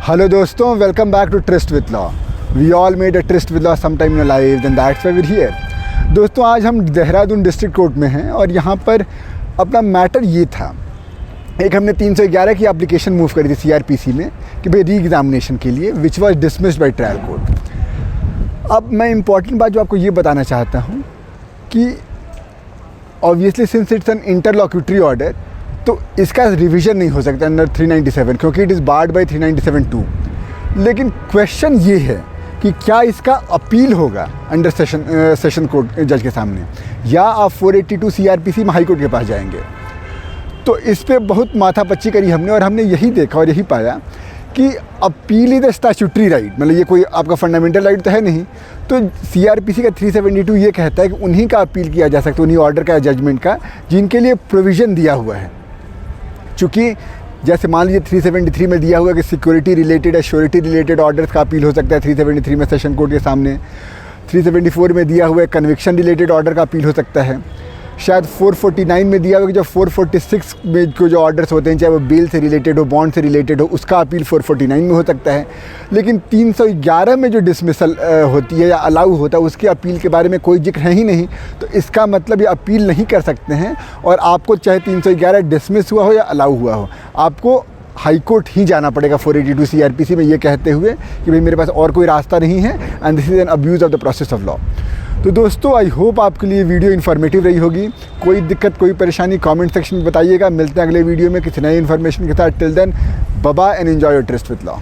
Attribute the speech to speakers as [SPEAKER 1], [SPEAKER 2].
[SPEAKER 1] Hello दोस्तों, welcome back to trust with law. We all made a trust with law some time in life, and that's why we are here. दोस्तों, आज हम Dehradun district court में हैं और यहाँ पर अपना मैटर ये था, एक हमने 311 की एप्लीकेशन मूव करी थी CRPC में कि भाई री एग्जामिनेशन के लिए, which was dismissed by trial court. अब मैं इंपॉर्टेंट बात जो आपको ये बताना चाहता हूँ कि obviously since it's an इंटरलॉक्यूटरी order, तो इसका रिवीजन नहीं हो सकता अंडर 397 क्योंकि इट इज़ बार्ड बाय 397(2). लेकिन क्वेश्चन ये है कि क्या इसका अपील होगा अंडर सेशन कोर्ट जज के सामने, या आप 482 CRPC में हाई कोर्ट के पास जाएंगे। तो इस पर बहुत माथापच्ची करी हमने, और हमने यही देखा और यही पाया कि appeal is the statutory right, मतलब ये कोई आपका फंडामेंटल राइट तो है नहीं। तो CRPC का 372 ये कहता है कि उन्हीं का अपील किया जा सकता है, उन्हीं ऑर्डर का, जजमेंट का, जिनके लिए प्रोविज़न दिया हुआ है। चूँकि जैसे मान लीजिए 373 में दिया हुआ कि सिक्योरिटी रिलेटेड या श्योरिटी रिलेटेड ऑर्डर्स का अपील हो सकता है 373 में सेशन कोर्ट के सामने। 374 में दिया हुआ है कन्विक्शन रिलेटेड ऑर्डर का अपील हो सकता है। शायद 449 में दिया हुआ कि जो 446 में जो ऑर्डर्स होते हैं, चाहे वो बेल से रिलेटेड हो, बॉन्ड से रिलेटेड हो, उसका अपील 449 में हो सकता है। लेकिन 311 में जो डिसमिसल होती है या अलाउ होता है, उसकी अपील के बारे में कोई जिक्र है ही नहीं। तो इसका मतलब ये अपील नहीं कर सकते हैं, और आपको चाहे 311 डिसमिस हुआ हो या अलाउ हुआ हो, आपको हाई कोर्ट ही जाना पड़ेगा 482 CRPC में, ये कहते हुए कि भाई मेरे पास और कोई रास्ता नहीं है, and this is an abuse of the process of law. तो दोस्तों, आई होप आपके लिए वीडियो इन्फॉर्मेटिव रही होगी। कोई दिक्कत, कोई परेशानी कमेंट सेक्शन में बताइएगा। मिलते हैं अगले वीडियो में किसी नई इन्फॉर्मेशन के साथ। Till then, bye bye and enjoy your trust with law.